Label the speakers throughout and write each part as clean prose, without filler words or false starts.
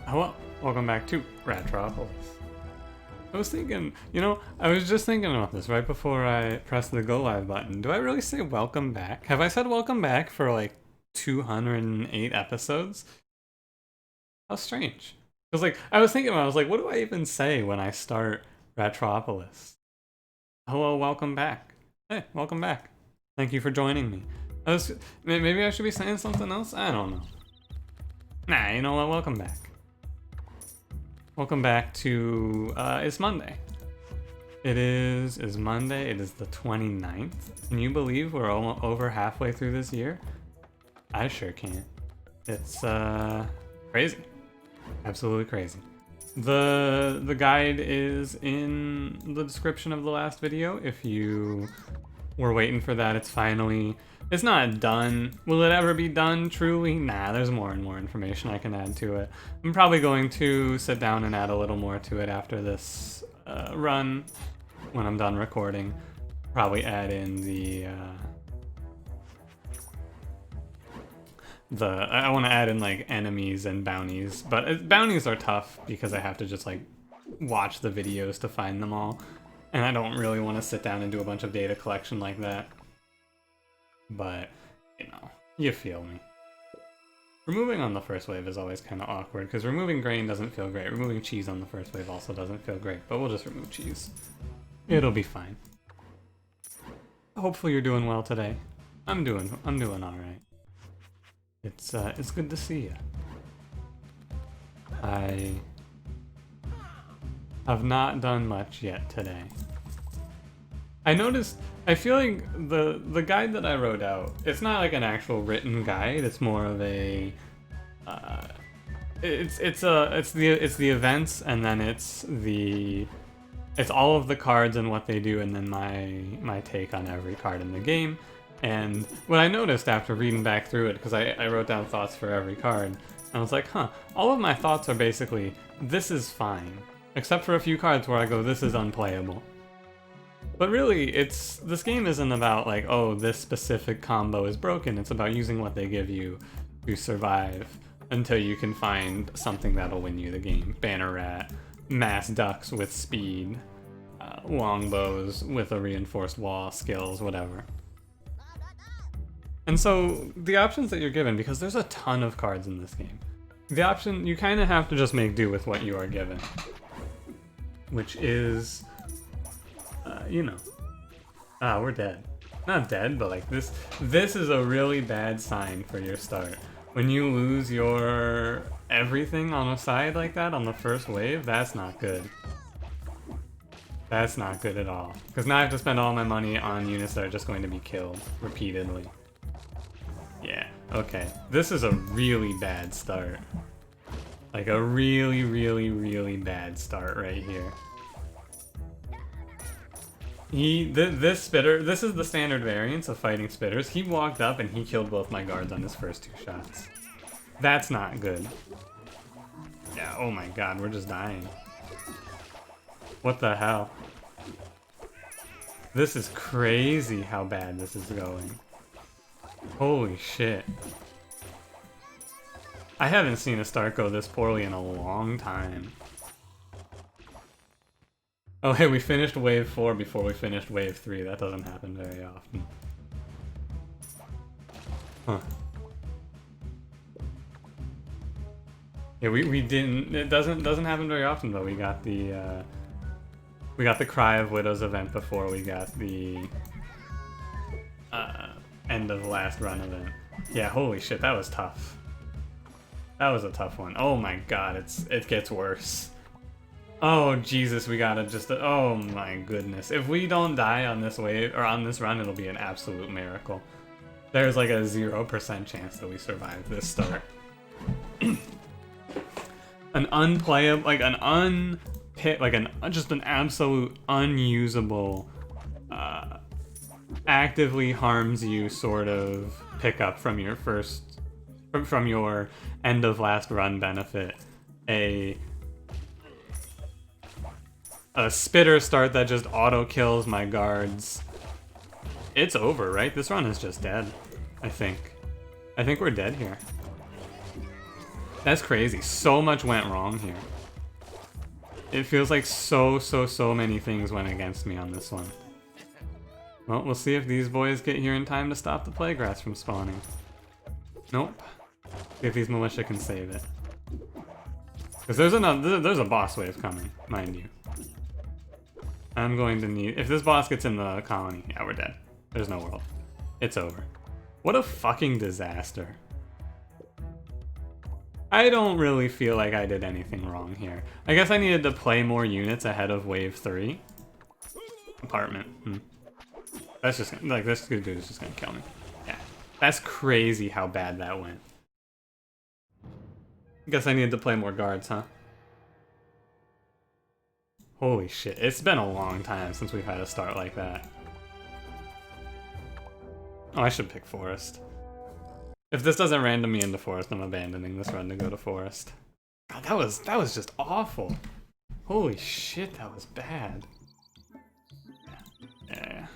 Speaker 1: Hello, welcome back to Ratropolis. I was thinking, I was just thinking about this right before I pressed the go live button. Do I really say welcome back? Have I said welcome back for like 208 episodes? How strange. Because I was thinking, I was like, what do I even say when I start Ratropolis? Hello, welcome back. Hey, welcome back. Thank you for joining me. Maybe I should be saying something else? I don't know. Nah, you know what? Welcome back. Welcome back to, it's Monday. It is Monday, it is the 29th. Can you believe we're almost over halfway through this year? I sure can't. It's, crazy. Absolutely crazy. The guide is in the description of the last video. If you were waiting for that, it's not done. Will it ever be done, truly? Nah, there's more and more information I can add to it. I'm probably going to sit down and add a little more to it after this run, when I'm done recording. Probably add in I want to add in like enemies and bounties, but bounties are tough because I have to just like watch the videos to find them all, and I don't really want to sit down and do a bunch of data collection like that. But, you feel me. Removing on the first wave is always kind of awkward, because removing grain doesn't feel great. Removing cheese on the first wave also doesn't feel great, but we'll just remove cheese. It'll be fine. Hopefully you're doing well today. I'm doing alright. It's good to see you. I have not done much yet today. I feel like the guide that I wrote out, it's not like an actual written guide, it's more of a it's the events, and then it's all of the cards and what they do, and then my take on every card in the game. And what I noticed after reading back through it, because I wrote down thoughts for every card, I was like, all of my thoughts are basically, this is fine, except for a few cards where I go, this is unplayable. But really, this game isn't about like, oh, this specific combo is broken. It's about using what they give you to survive until you can find something that'll win you the game. Banner Rat, Mass Ducks with speed, Longbows with a reinforced wall, skills, whatever. And so, the options that you're given, because there's a ton of cards in this game, you kind of have to just make do with what you are given. Which is... we're dead. Not dead, but like this is a really bad sign for your start. When you lose your everything on a side like that on the first wave, that's not good. That's not good at all. Because now I have to spend all my money on units that are just going to be killed repeatedly. Yeah, okay. This is a really bad start. Like a really, really, really bad start right here. This spitter, this is the standard variance of fighting spitters. He walked up and he killed both my guards on his first two shots. That's not good. Yeah, oh my god, we're just dying. What the hell? This is crazy how bad this is going. Holy shit. I haven't seen a start go this poorly in a long time. Oh hey, we finished wave 4 before we finished wave 3. That doesn't happen very often. Huh. Yeah, we didn't. It doesn't happen very often, but we got the Cry of Widows event before we got the end of last run event. Yeah, holy shit, that was tough. That was a tough one. Oh my god, it gets worse. Oh Jesus, we gotta just, oh my goodness. If we don't die on this wave, or on this run, it'll be an absolute miracle. There's like a 0% chance that we survive this start. An unplayable, just an absolute unusable, actively harms you sort of pickup from your from your end of last run benefit. A spitter start that just auto kills my guards. It's over, right? This run is just dead, I think. I think we're dead here. That's crazy. So much went wrong here. It feels like so many things went against me on this one. Well, we'll see if these boys get here in time to stop the plague rats from spawning. Nope. See if these militia can save it. Because there's a boss wave coming, mind you. I'm going to need... If this boss gets in the colony, yeah, we're dead. There's no world. It's over. What a fucking disaster. I don't really feel like I did anything wrong here. I guess I needed to play more units ahead of wave 3. Apartment. That's just like, this good dude is just gonna kill me. Yeah. That's crazy how bad that went. Guess I needed to play more guards, huh? Holy shit, it's been a long time since we've had a start like that. Oh, I should pick forest. If this doesn't random me into forest, I'm abandoning this run to go to forest. God, that was just awful. Holy shit, that was bad. Yeah.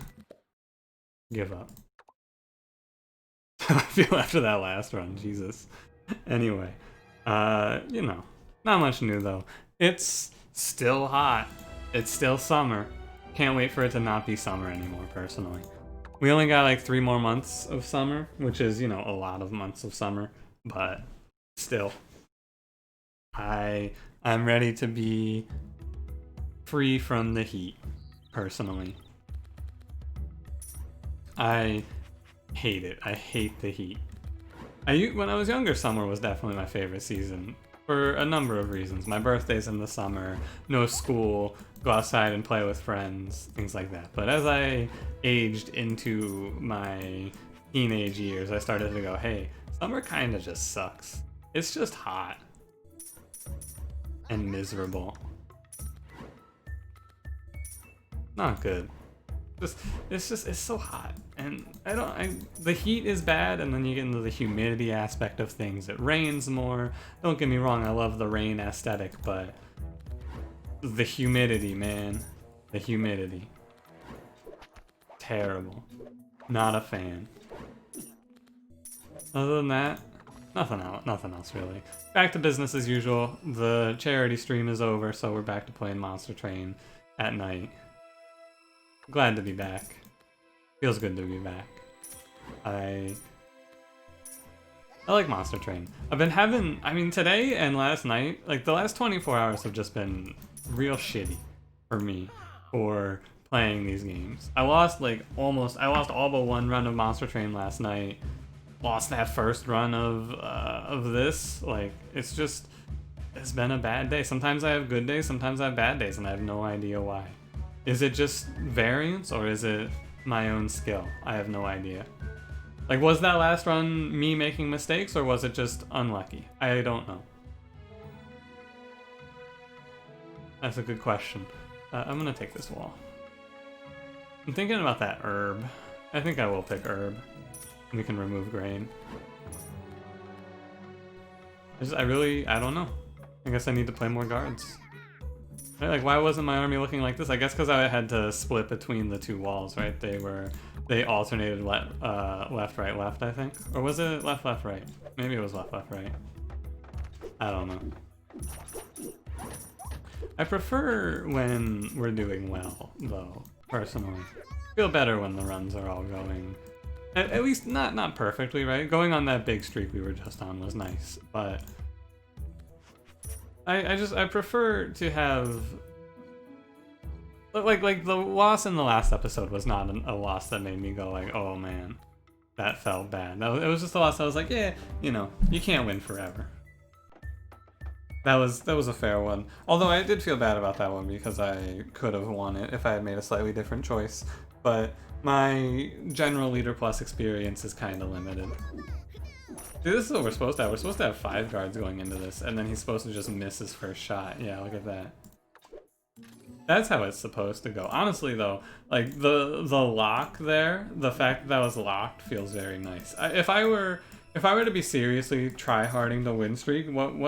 Speaker 1: Give up. I feel after that last run, Jesus. Anyway, you know, not much new though. It's still hot. It's still summer. Can't wait for it to not be summer anymore, personally. We only got like 3 more months of summer, which is, you know, a lot of months of summer, but still. I'm ready to be free from the heat, personally. I hate it. I hate the heat. When I was younger, summer was definitely my favorite season for a number of reasons. My birthday's in the summer, no school, go outside and play with friends, things like that. But as I aged into my teenage years, I started to go, hey, summer kind of just sucks. It's just hot and miserable. Not good. It's so hot, and the heat is bad, and then you get into the humidity aspect of things. It rains more. Don't get me wrong, I love the rain aesthetic, but the humidity, man, the humidity, terrible. Not a fan. Other than that, nothing else really. Back to business as usual. The charity stream is over, so we're back to playing Monster Train at night. Glad to be back. Feels good to be back. I like Monster Train. I've been having, I mean, today and last night, like the last 24 hours have just been real shitty for me for playing these games. I lost all but 1 run of Monster Train last night. Lost that first run of this. Like, it's been a bad day. Sometimes I have good days, sometimes I have bad days, and I have no idea why. Is it just variance, or is it my own skill? I have no idea. Like, was that last run me making mistakes, or was it just unlucky? I don't know. That's a good question. I'm gonna take this wall. I'm thinking about that herb. I think I will pick herb. We can remove grain. I don't know. I guess I need to play more guards. Like, why wasn't my army looking like this? I guess because I had to split between the 2 walls, right? They alternated left, right, left, I think. Or was it left, left, right? Maybe it was left, left, right. I don't know. I prefer when we're doing well, though, personally. Feel better when the runs are all going, at least not perfectly, right? Going on that big streak we were just on was nice, but I prefer to have, like the loss in the last episode was not a loss that made me go like, oh man, that felt bad. It was just a loss I was like, yeah, you know, you can't win forever. That was a fair one. Although I did feel bad about that one because I could have won it if I had made a slightly different choice. But my general Leader Plus experience is kind of limited. Dude, this is what we're supposed to have. We're supposed to have 5 guards going into this, and then he's supposed to just miss his first shot. Yeah, look at that. That's how it's supposed to go. Honestly, though, like the lock there, the fact that was locked feels very nice. If I were to be seriously try-harding the win streak,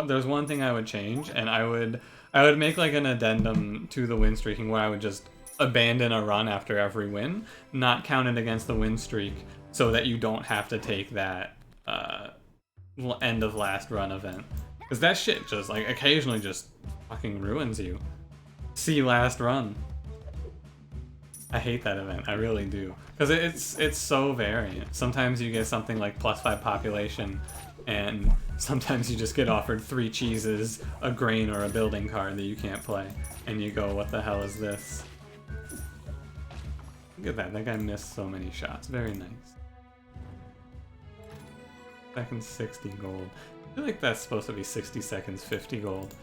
Speaker 1: there's one thing I would change, and I would make like an addendum to the win streaking where I would just abandon a run after every win, not count it against the win streak, so that you don't have to take that end of last run event. Because that shit just, like, occasionally just fucking ruins you. See last run. I hate that event, I really do. Because it's so variant. Sometimes you get something like +5 population, and sometimes you just get offered 3 cheeses, a grain, or a building card that you can't play. And you go, what the hell is this? Look at that guy missed so many shots. Very nice. Seconds 60 gold. I feel like that's supposed to be 60 seconds 50 gold.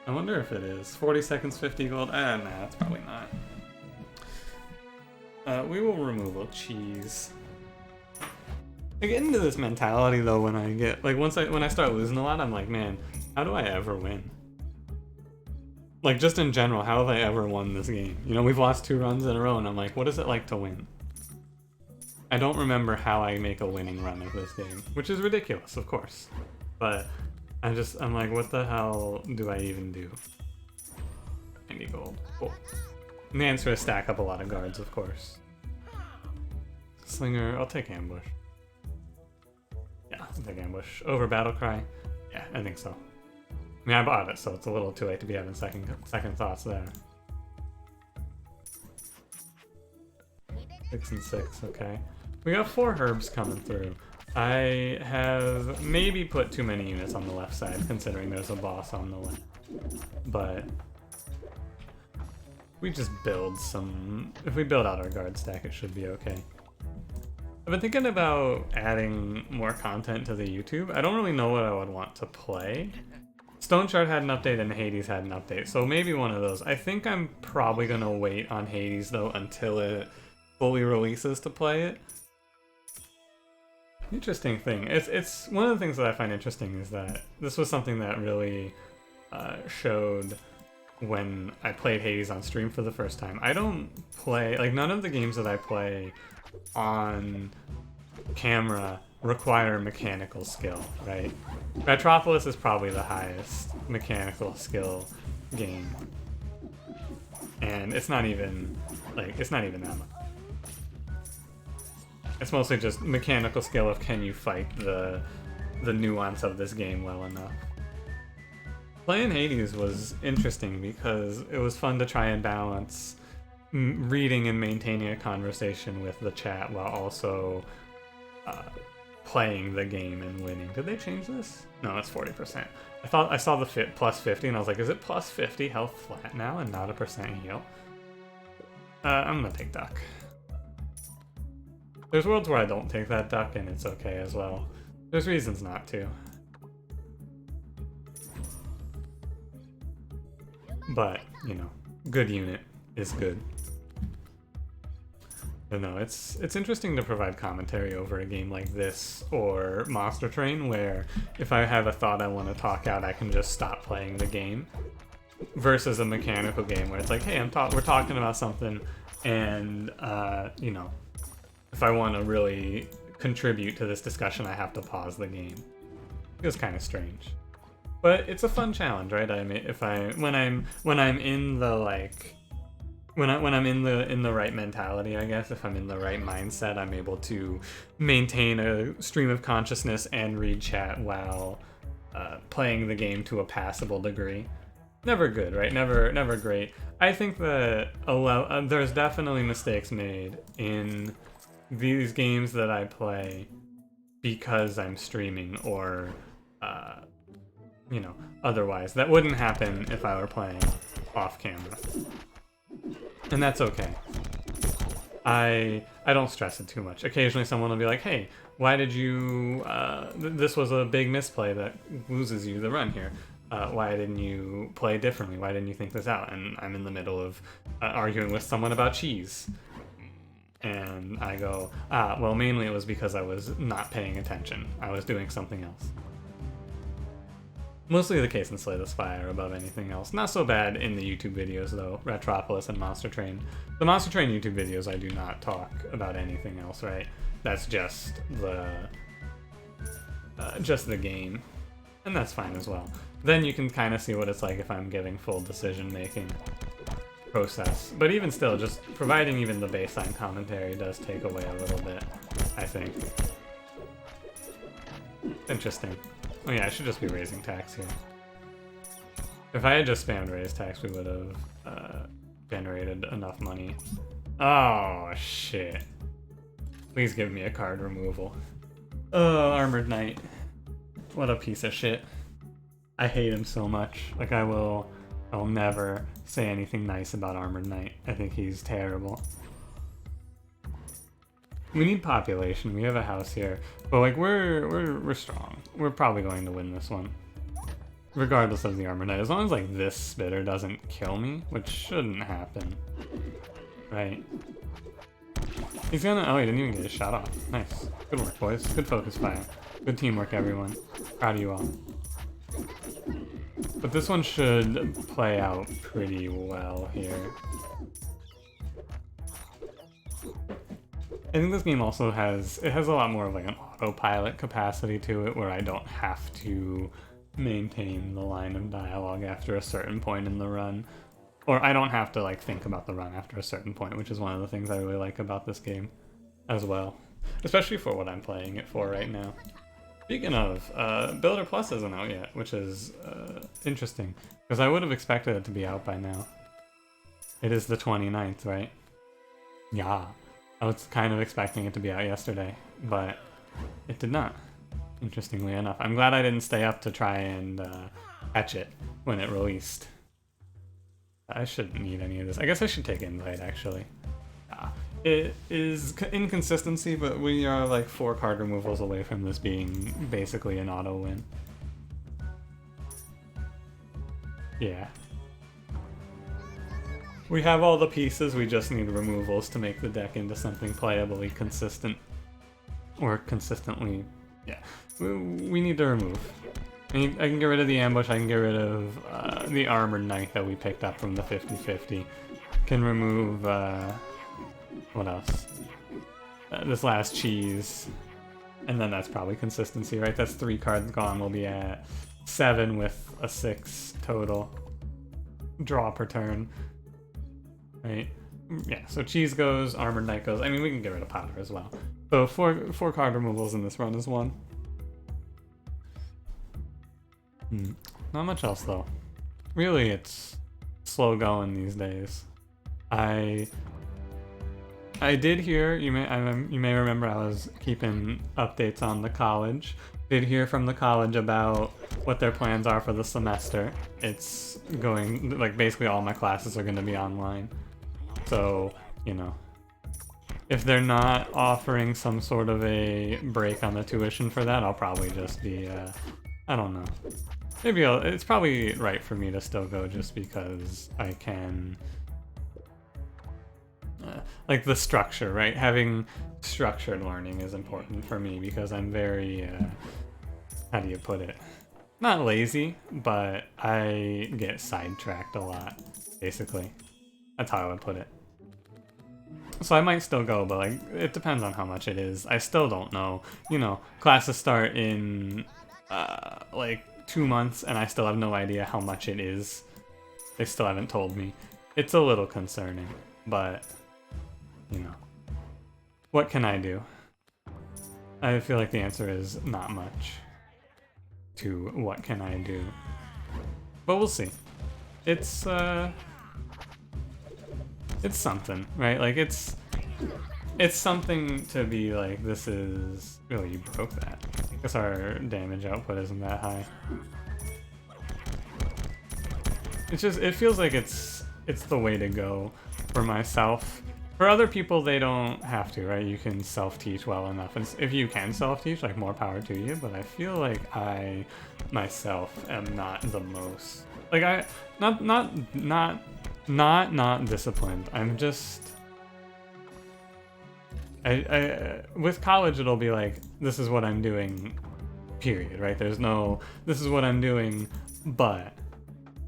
Speaker 1: I wonder if it is. 40 seconds 50 gold? Nah, that's probably not. We will remove a cheese. I get into this mentality though when I get, like, when I start losing a lot, I'm like, man, how do I ever win? Like, just in general, how have I ever won this game? You know, we've lost 2 runs in a row, and I'm like, what is it like to win? I don't remember how I make a winning run of this game, which is ridiculous, of course. But I'm like, what the hell do I even do? 90 gold. Cool. And the answer is stack up a lot of guards, of course. Slinger, I'll take ambush. Yeah, I'll take ambush. Over battle cry? Yeah, I think so. I mean, I bought it, so it's a little too late to be having second thoughts there. 6 and 6, okay. We got 4 herbs coming through. I have maybe put too many units on the left side, considering there's a boss on the left. But we just build some... If we build out our guard stack, it should be okay. I've been thinking about adding more content to the YouTube. I don't really know what I would want to play. Stone Shard had an update and Hades had an update, so maybe one of those. I think I'm probably gonna wait on Hades though until it fully releases to play it. Interesting thing. It's one of the things that I find interesting is that this was something that really showed when I played Hades on stream for the first time. I don't play, like, none of the games that I play on camera require mechanical skill, right? Ratropolis is probably the highest mechanical skill game. And it's not even that much. It's mostly just mechanical skill of can you fight the nuance of this game well enough. Playing Hades was interesting because it was fun to try and balance reading and maintaining a conversation with the chat while also playing the game and winning. Did they change this? No, it's 40%. I saw the plus 50 and I was like, is it plus 50 health flat now and not a percent heal? I'm gonna take duck. There's worlds where I don't take that duck and it's okay as well. There's reasons not to. But, you know, good unit is good. But no, it's interesting to provide commentary over a game like this or Monster Train, where if I have a thought I want to talk out, I can just stop playing the game. Versus a mechanical game where it's like, hey, we're talking about something, and you know, if I want to really contribute to this discussion, I have to pause the game. It was kind of strange, but it's a fun challenge, right? I mean, when I'm in the like. When I'm in the right mentality, I guess, if I'm in the right mindset, I'm able to maintain a stream of consciousness and read chat while playing the game to a passable degree. Never good, right? Never great. I think that there's definitely mistakes made in these games that I play because I'm streaming or, you know, otherwise. That wouldn't happen if I were playing off camera. And that's okay. I don't stress it too much. Occasionally someone will be like, hey, why did you, this was a big misplay that loses you the run here. Why didn't you play differently? Why didn't you think this out? And I'm in the middle of arguing with someone about cheese. And I go, well, mainly it was because I was not paying attention. I was doing something else. Mostly the case in Slay the Spire above anything else. Not so bad in the YouTube videos though, Ratropolis and Monster Train. The Monster Train YouTube videos I do not talk about anything else, right? That's just the game. And that's fine as well. Then you can kind of see what it's like if I'm giving full decision-making process. But even still, just providing even the baseline commentary does take away a little bit, I think. Interesting. Oh yeah, I should just be raising tax here. If I had just spammed raise tax, we would have generated enough money. Oh, shit. Please give me a card removal. Oh, Armored Knight. What a piece of shit. I hate him so much. Like, I'll never say anything nice about Armored Knight. I think he's terrible. We need population. We have a house here. But, like, we're strong. We're probably going to win this one. Regardless of the Armored Knight. As long as, like, this spitter doesn't kill me, which shouldn't happen. Right. He's gonna... Oh, he didn't even get his shot off. Nice. Good work, boys. Good focus fire. Good teamwork, everyone. Proud of you all. But this one should play out pretty well here. I think this game also has... It has a lot more of, like, an autopilot capacity to it, where I don't have to maintain the line of dialogue after a certain point in the run. Or I don't have to, like, think about the run after a certain point, which is one of the things I really like about this game as well. Especially for what I'm playing it for right now. Speaking of, Builder Plus isn't out yet, which is interesting, because I would have expected it to be out by now. It is the 29th, right? Yeah. I was kind of expecting it to be out yesterday, but it did not, interestingly enough. I'm glad I didn't stay up to try and catch it when it released. I shouldn't need any of this. I guess I should take Invite, actually. It is inconsistency, but we are like 4 card removals away from this being basically an auto win. Yeah. We have all the pieces, we just need removals to make the deck into something playably consistent. Or consistently, yeah. We need to remove. I can get rid of the ambush, I can get rid of the Armored Knight that we picked up from the 50-50. Can remove, what else? This last cheese. And then that's probably consistency, right? That's 3 cards gone, we'll be at 7 with a 6 total. Draw per turn. Right? Yeah, so cheese goes, Armored Knight goes. I mean, we can get rid of powder as well. So 4 card removals in this run is 1. Not much else though. Really, it's slow going these days. I did hear, you may remember I was keeping updates on the college. Did hear from the college about what their plans are for the semester. It's going, like, basically all my classes are going to be online. So, you know, if they're not offering some sort of a break on the tuition for that, I'll probably just be, I don't know. Maybe it's probably right for me to still go just because I can, like the structure, right? Having structured learning is important for me because I'm very, how do you put it? Not lazy, but I get sidetracked a lot, basically. That's how I would put it. So I might still go, but like it depends on how much it is. I still don't know. You know, classes start in like 2 months and I still have no idea how much it is. They still haven't told me. It's a little concerning, but you know, what can I do? I feel like the answer is not much to what can I do. But we'll see. It's something, right? Like it's something to be like, this is... Oh, you broke that. I guess our damage output isn't that high. It's just, it feels like it's the way to go for myself. For other people, they don't have to, right? You can self-teach well enough. And if you can self-teach, like, more power to you. But I feel like I, myself, am not the most... Like, not disciplined. I'm just... with college, it'll be like, this is what I'm doing, period, right? There's no, this is what I'm doing, but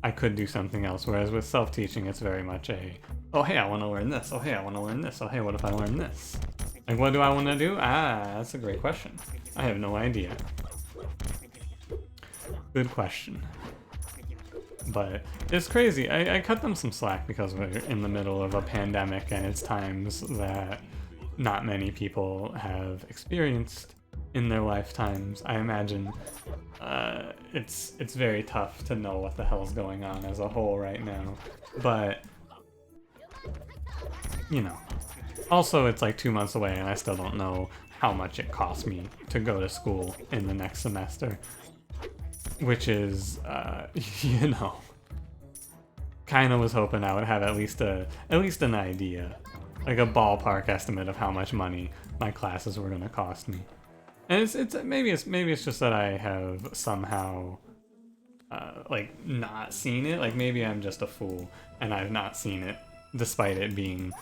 Speaker 1: I could do something else. Whereas with self-teaching, it's very much a, oh, hey, I want to learn this. Oh, hey, I want to learn this. Oh, hey, what if I learn this? Like, what do I want to do? That's a great question. I have no idea. Good question. But it's crazy. I cut them some slack because we're in the middle of a pandemic and it's times that not many people have experienced. in their lifetimes, I imagine it's very tough to know what the hell's going on as a whole right now. But, you know, also it's like 2 months away and I still don't know how much it costs me to go to school in the next semester. Which is, you know, kind of was hoping I would have at least an idea, like a ballpark estimate of how much money my classes were gonna cost me. And maybe it's just that I have somehow like not seen it. Like maybe I'm just a fool and I've not seen it despite it being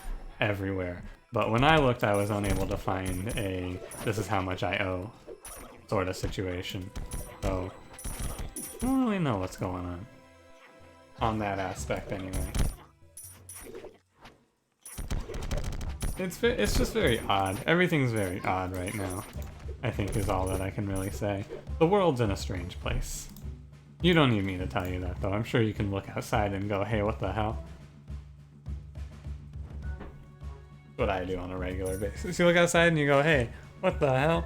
Speaker 1: everywhere. But when I looked, I was unable to find a "this is how much I owe" sort of situation. So I don't really know what's going on that aspect anyway. It's just very odd. Everything's very odd right now, I think is all that I can really say. The world's in a strange place. You don't need me to tell you that though. I'm sure you can look outside and go, hey, what the hell? What I do on a regular basis. You look outside and you go, hey, what the hell?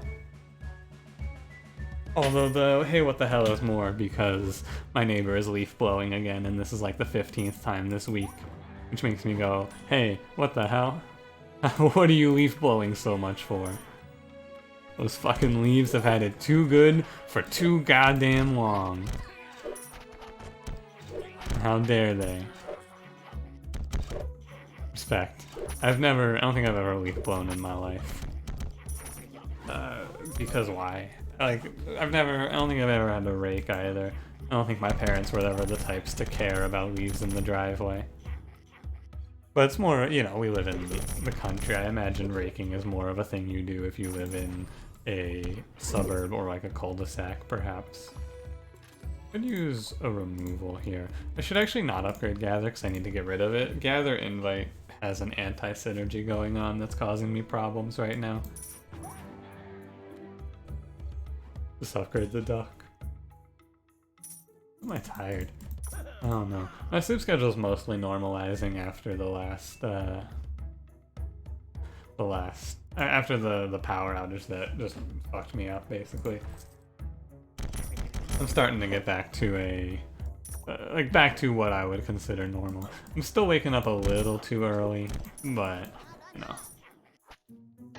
Speaker 1: Although the hey what the hell is more because my neighbor is leaf blowing again and this is like the 15th time this week. Which makes me go, hey, what the hell? What are you leaf blowing so much for? Those fucking leaves have had it too good for too goddamn long. How dare they? Respect. I don't think I've ever leaf blown in my life. Because why? Like, I don't think I've ever had a rake either. I don't think my parents were ever the types to care about leaves in the driveway. But it's more, you know, we live in the country. I imagine raking is more of a thing you do if you live in a suburb or like a cul-de-sac, perhaps. Could use a removal here. I should actually not upgrade Gather because I need to get rid of it. Gather Invite has an anti-synergy going on that's causing me problems right now. Just upgrade the duck. Am I tired? I don't know. My sleep schedule is mostly normalizing after after the power outage that just fucked me up, basically. I'm starting to get back to back to what I would consider normal. I'm still waking up a little too early, but, you know.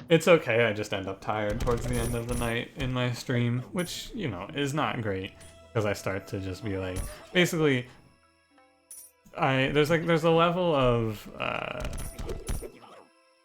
Speaker 1: It's okay, I just end up tired towards the end of the night in my stream, which, you know, is not great, because I start to just be like, basically, there's a level of,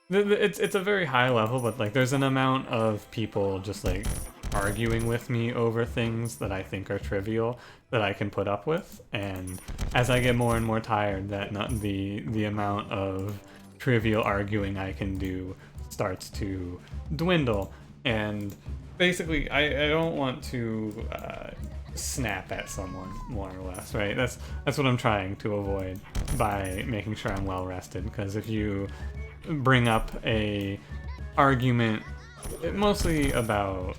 Speaker 1: it's a very high level, but like there's an amount of people just like arguing with me over things that I think are trivial that I can put up with, and as I get more and more tired, the amount of trivial arguing I can do starts to dwindle, and basically I don't want to snap at someone, more or less, right? That's what I'm trying to avoid by making sure I'm well rested, because if you bring up a argument mostly about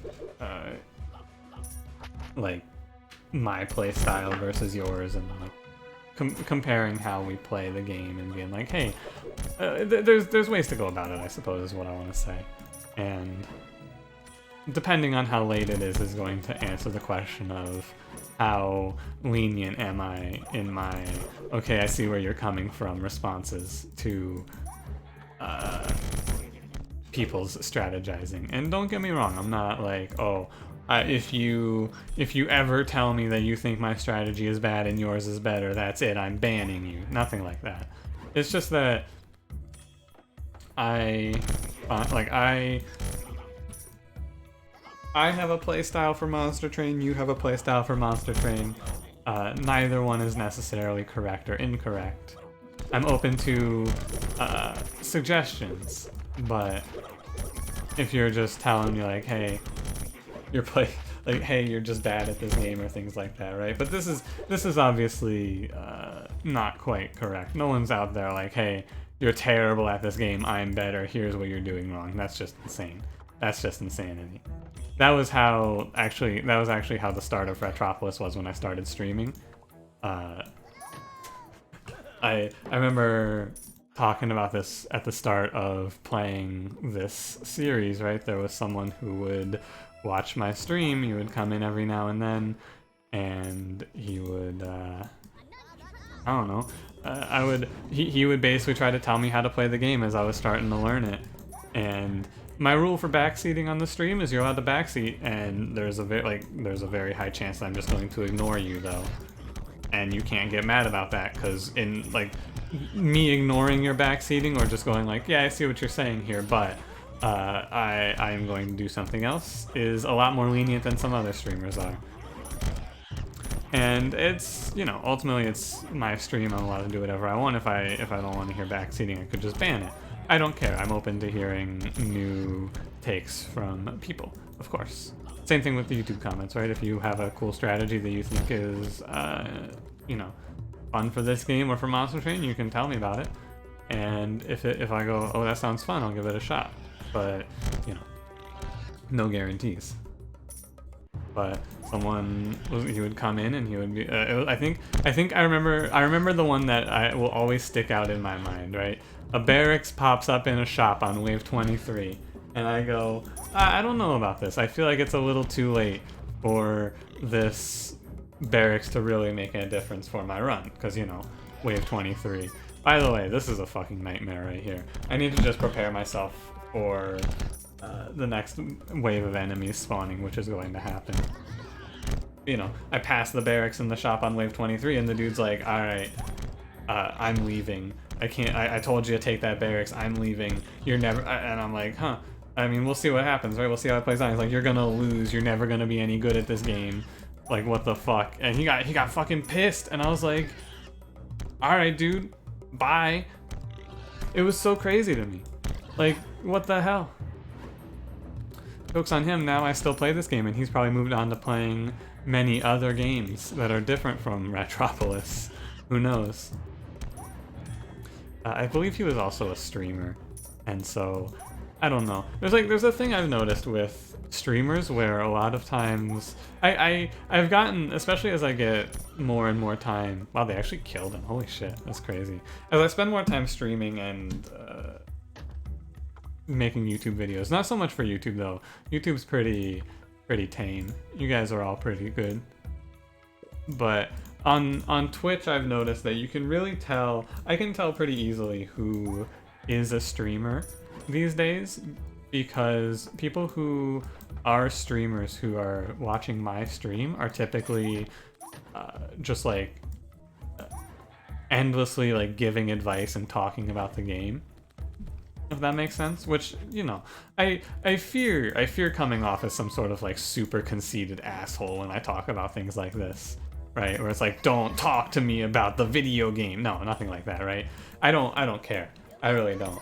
Speaker 1: like my play style versus yours, and like comparing how we play the game and being like, hey, there's ways to go about it, I suppose, is what I want to say. And depending on how late it is going to answer the question of how lenient am I in my okay, I see where you're coming from responses to people's strategizing. And don't get me wrong, I'm not like, oh, if you ever tell me that you think my strategy is bad and yours is better, that's it, I'm banning you. Nothing like that. It's just that I have a playstyle for Monster Train, you have a playstyle for Monster Train. Neither one is necessarily correct or incorrect. I'm open to suggestions, but if you're just telling me like, hey, hey, you're just bad at this game or things like that, right? But this is obviously not quite correct. No one's out there like, hey, you're terrible at this game, I'm better, here's what you're doing wrong. That's just insane. That's just insanity. That was actually how the start of Ratropolis was when I started streaming. I remember talking about this at the start of playing this series, right? There was someone who would watch my stream. He would come in every now and then, and he would, I don't know, he would basically try to tell me how to play the game as I was starting to learn it. And my rule for backseating on the stream is you're allowed to backseat, and there's a very high chance that I'm just going to ignore you though. And you can't get mad about that, because in like me ignoring your backseating or just going like, yeah, I see what you're saying here, but I am going to do something else is a lot more lenient than some other streamers are. And it's, you know, ultimately it's my stream. I'm allowed to do whatever I want. If I don't want to hear backseating, I could just ban it. I don't care. I'm open to hearing new takes from people, of course. Same thing with the YouTube comments, right? If you have a cool strategy that you think is, you know, fun for this game or for Monster Train, you can tell me about it. And if I go, oh, that sounds fun, I'll give it a shot. But, you know, no guarantees. But he would come in and he would be, I think I remember the one that will always stick out in my mind, right? A barracks pops up in a shop on wave 23, and I go, I don't know about this. I feel like it's a little too late for this barracks to really make a difference for my run, because, you know, wave 23. By the way, this is a fucking nightmare right here. I need to just prepare myself for the next wave of enemies spawning, which is going to happen. You know, I pass the barracks in the shop on wave 23, and the dude's like, alright, I'm leaving. I told you to take that barracks, I'm leaving. You're never, and I'm like, huh. I mean, we'll see what happens, right? We'll see how it plays out. He's like, you're gonna lose, you're never gonna be any good at this game. Like, what the fuck? And he got fucking pissed, and I was like, alright, dude, bye. It was so crazy to me. Like, what the hell? Joke's on him, now I still play this game, and he's probably moved on to playing many other games that are different from Ratropolis. Who knows? I believe he was also a streamer, and so, I don't know. There's a thing I've noticed with streamers where a lot of times, I've gotten, especially as I get more and more time, wow, they actually killed him, holy shit, that's crazy. As I spend more time streaming and making YouTube videos, not so much for YouTube though, YouTube's pretty tame, you guys are all pretty good, but on Twitch I've noticed that you can really tell, I can tell pretty easily who is a streamer these days, because people who are streamers who are watching my stream are typically just like endlessly like giving advice and talking about the game, if that makes sense. Which, you know, I fear coming off as some sort of like super conceited asshole when I talk about things like this, right? Where it's like, don't talk to me about the video game. No, nothing like that, right? I don't care. I really don't.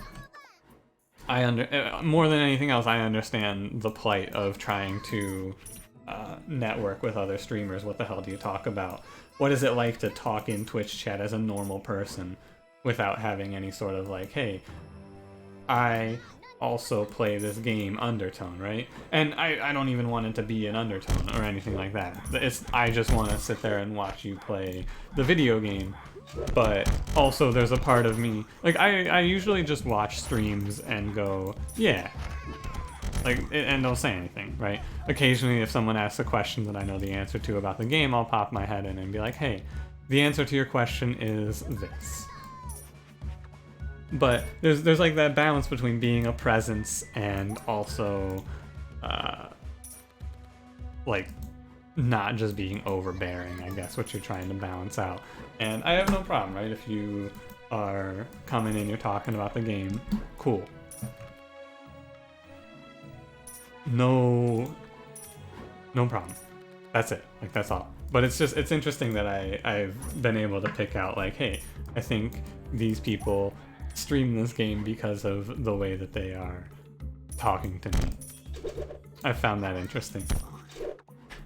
Speaker 1: More than anything else, I understand the plight of trying to network with other streamers. What the hell do you talk about? What is it like to talk in Twitch chat as a normal person without having any sort of like, hey, I also play this game Undertone, right? And I don't even want it to be an Undertone or anything like that. I just want to sit there and watch you play the video game. But also there's a part of me, like I usually just watch streams and go, yeah, like, and don't say anything, right? Occasionally if someone asks a question that I know the answer to about the game, I'll pop my head in and be like, hey, the answer to your question is this. But there's like that balance between being a presence and also like not just being overbearing, I guess, what you're trying to balance out. And I have no problem, right? If you are coming in, you're talking about the game, cool. No problem. That's it. Like, that's all. But it's interesting that I've been able to pick out, like, hey, I think these people stream this game because of the way that they are talking to me. I found that interesting.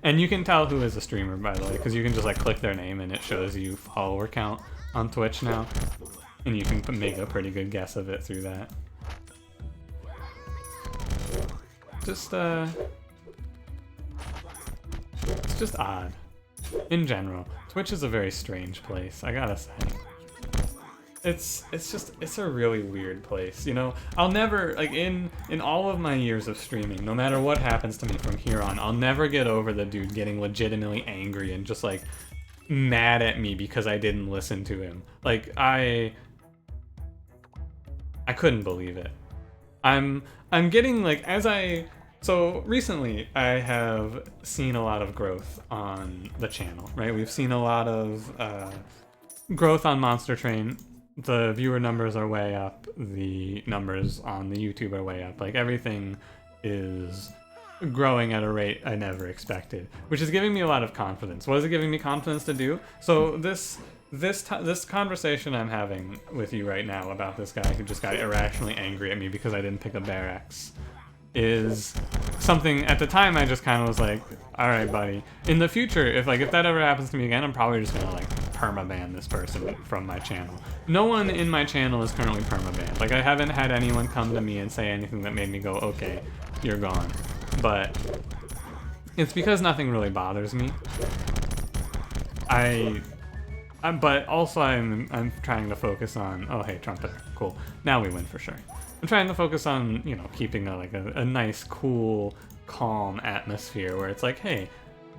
Speaker 1: And you can tell who is a streamer, by the way, because you can just like click their name and it shows you follower count on Twitch now. And you can make a pretty good guess of it through that. It's just odd. In general, Twitch is a very strange place, I gotta say. it's a really weird place, you know. I'll never, like, in all of my years of streaming, no matter what happens to me from here on, I'll never get over the dude getting legitimately angry and just like mad at me because I didn't listen to him. Like, I couldn't believe it. I'm getting, like, so recently I have seen a lot of growth on the channel, right? We've seen a lot of growth on Monster Train. The viewer numbers are way up. The numbers on the YouTube are way up. Like, everything is growing at a rate I never expected, which is giving me a lot of confidence. What is it giving me confidence to do? So this conversation I'm having with you right now about this guy who just got irrationally angry at me because I didn't pick a Barracks is something at the time I just kind of was like, all right, buddy. In the future, if that ever happens to me again, I'm probably just gonna like permaban this person from my channel. No one in my channel is currently permabanned. Like, I haven't had anyone come to me and say anything that made me go, okay, you're gone. But it's because nothing really bothers me. But also I'm trying to focus on, oh hey, trumpeter, cool. Now we win for sure. I'm trying to focus on, you know, keeping a nice, cool, calm atmosphere where it's like, hey,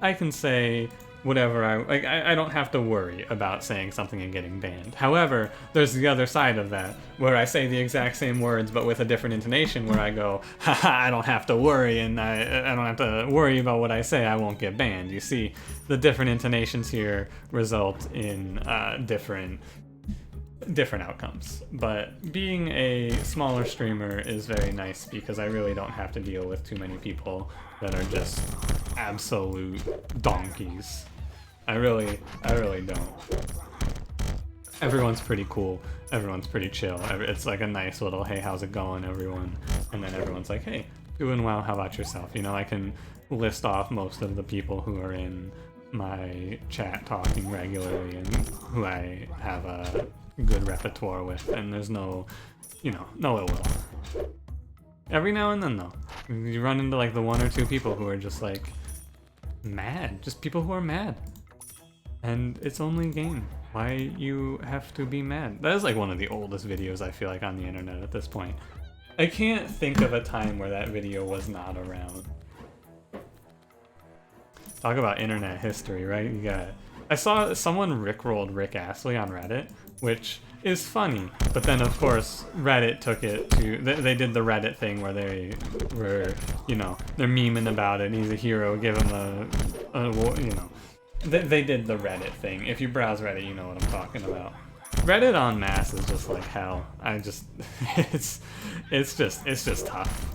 Speaker 1: I can say whatever I don't have to worry about saying something and getting banned. However, there's the other side of that, where I say the exact same words but with a different intonation, where I go, haha, I don't have to worry, and I don't have to worry about what I say, I won't get banned. You see, the different intonations here result in different outcomes. But being a smaller streamer is very nice because I really don't have to deal with too many people that are just absolute donkeys. I really don't. Everyone's pretty cool. Everyone's pretty chill. It's like a nice little, hey, how's it going, everyone? And then everyone's like, hey, doing well, how about yourself? You know, I can list off most of the people who are in my chat talking regularly and who I have a good repertoire with, and there's no, you know, no ill will. Every now and then, though, you run into like the one or two people who are just like mad, just people who are mad, and it's only a game. Why you have to be mad? That is like one of the oldest videos I feel like on the internet at this point. I can't think of a time where that video was not around. Talk about internet history, right? You got. I saw someone rickrolled Rick Astley on Reddit, which is funny, but then of course Reddit took it to, they did the Reddit thing where they were, you know, they're memeing about it, he's a hero, give him a you know, they did the Reddit thing. If you browse Reddit, you know what I'm talking about. Reddit en masse is just like hell. It's just tough.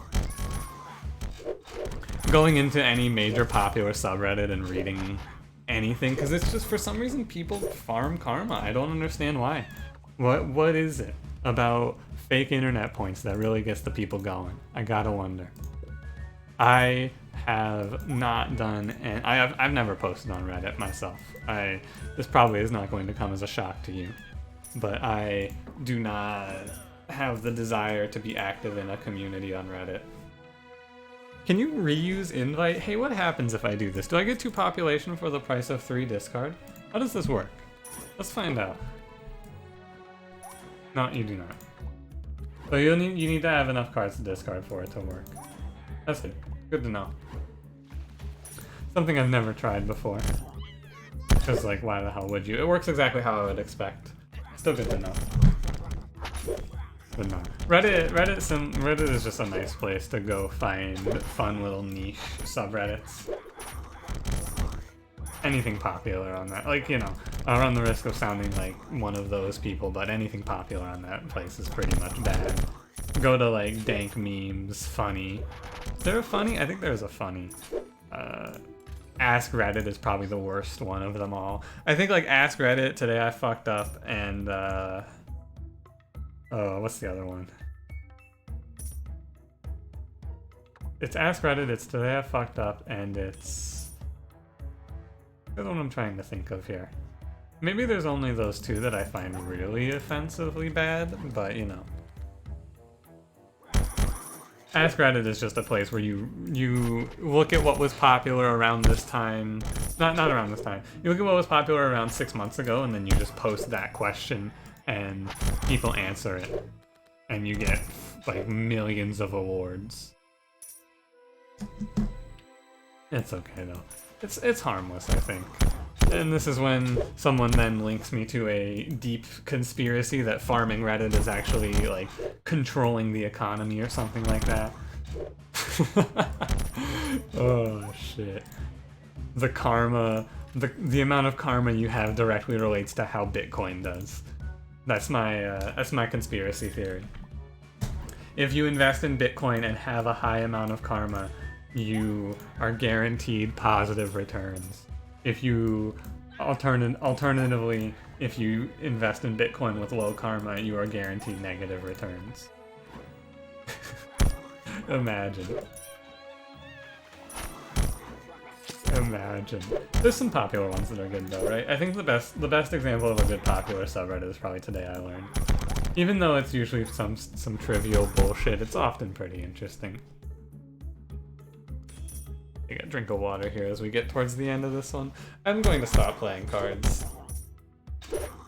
Speaker 1: Going into any major popular subreddit and reading anything, because it's just, for some reason, people farm karma. I don't understand why. What is it about fake internet points that really gets the people going? I gotta wonder. I have not done, and I've never posted on Reddit myself. This probably is not going to come as a shock to you, but I do not have the desire to be active in a community on Reddit. Can you reuse invite? Hey, what happens if I do this? Do I get 2 population for the price of 3 discard? How does this work? Let's find out. No, you do not. So you need to have enough cards to discard for it to work. That's good. Good to know. Something I've never tried before. Because, like, why the hell would you? It works exactly how I would expect. Still good to know. But no. Reddit is just a nice place to go find fun little niche subreddits. Anything popular on that, like, you know, I run the risk of sounding like one of those people, but anything popular on that place is pretty much bad. Go to like dank memes, funny. Is there a funny? I think there's a funny. Ask Reddit is probably the worst one of them all. I think like Ask Reddit, today I fucked up, and oh, what's the other one? It's Ask Reddit, it's Today I Fucked Up, and it's... That's what I'm trying to think of here. Maybe there's only those 2 that I find really offensively bad, but you know. Ask Reddit is just a place where you look at what was popular around this time. Not around this time. You look at what was popular around 6 months ago, and then you just post that question and people answer it, and you get like millions of awards. It's okay though. It's harmless, I think. And this is when someone then links me to a deep conspiracy that farming Reddit is actually like controlling the economy or something like that. Oh shit. The karma, the amount of karma you have directly relates to how Bitcoin does. That's my conspiracy theory. If you invest in Bitcoin and have a high amount of karma, you are guaranteed positive returns. If you alternatively, if you invest in Bitcoin with low karma, you are guaranteed negative returns. Imagine. Imagine. There's some popular ones that are good though, right? I think the best example of a good popular subreddit is probably Today I Learned. Even though it's usually some trivial bullshit, it's often pretty interesting. Take a drink of water here as we get towards the end of this one. I'm going to stop playing cards.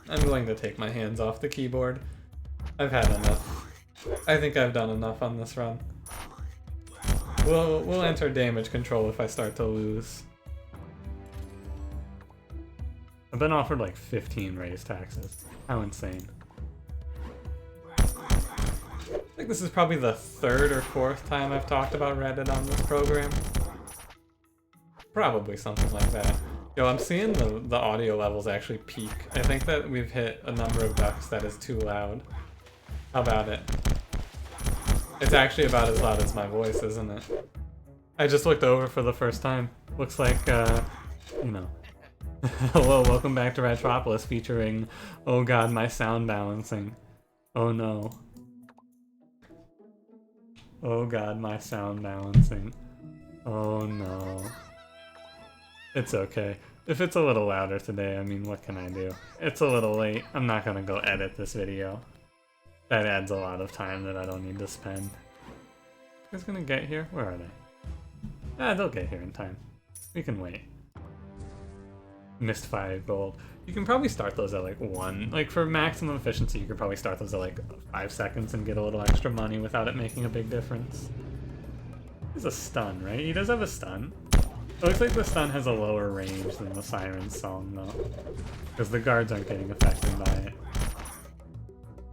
Speaker 1: I'm going to take my hands off the keyboard. I've had enough. I think I've done enough on this run. We'll enter damage control if I start to lose. I've been offered like 15 raise taxes. How insane. I think this is probably the third or fourth time I've talked about Reddit on this program. Probably something like that. Yo, I'm seeing the audio levels actually peak. I think that we've hit a number of ducks that is too loud. How about it? It's actually about as loud as my voice, isn't it? I just looked over for the first time. Looks like, you know. Hello, welcome back to Ratropolis featuring, oh god, my sound balancing. Oh no. Oh god, my sound balancing. Oh no. It's okay. If it's a little louder today, I mean, what can I do? It's a little late. I'm not gonna go edit this video. That adds a lot of time that I don't need to spend. Who's gonna get here? Where are they? Ah, they'll get here in time. We can wait. Missed 5 gold. You can probably start those at like 1. Like for maximum efficiency, you could probably start those at like 5 seconds and get a little extra money without it making a big difference. He's a stun, right? He does have a stun. It looks like the stun has a lower range than the Siren's song though. Because the guards aren't getting affected by it.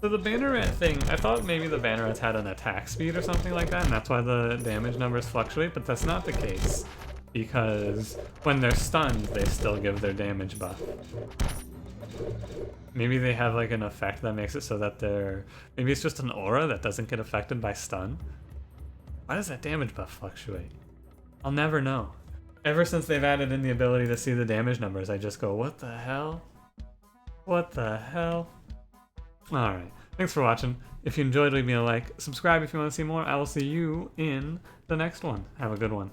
Speaker 1: So the banneret thing, I thought maybe the bannerets had an attack speed or something like that, and that's why the damage numbers fluctuate, but that's not the case. Because when they're stunned, they still give their damage buff. Maybe they have like an effect that makes it so that they're... Maybe it's just an aura that doesn't get affected by stun. Why does that damage buff fluctuate? I'll never know. Ever since they've added in the ability to see the damage numbers, I just go, what the hell? What the hell? Alright, thanks for watching. If you enjoyed, leave me a like. Subscribe if you want to see more. I will see you in the next one. Have a good one.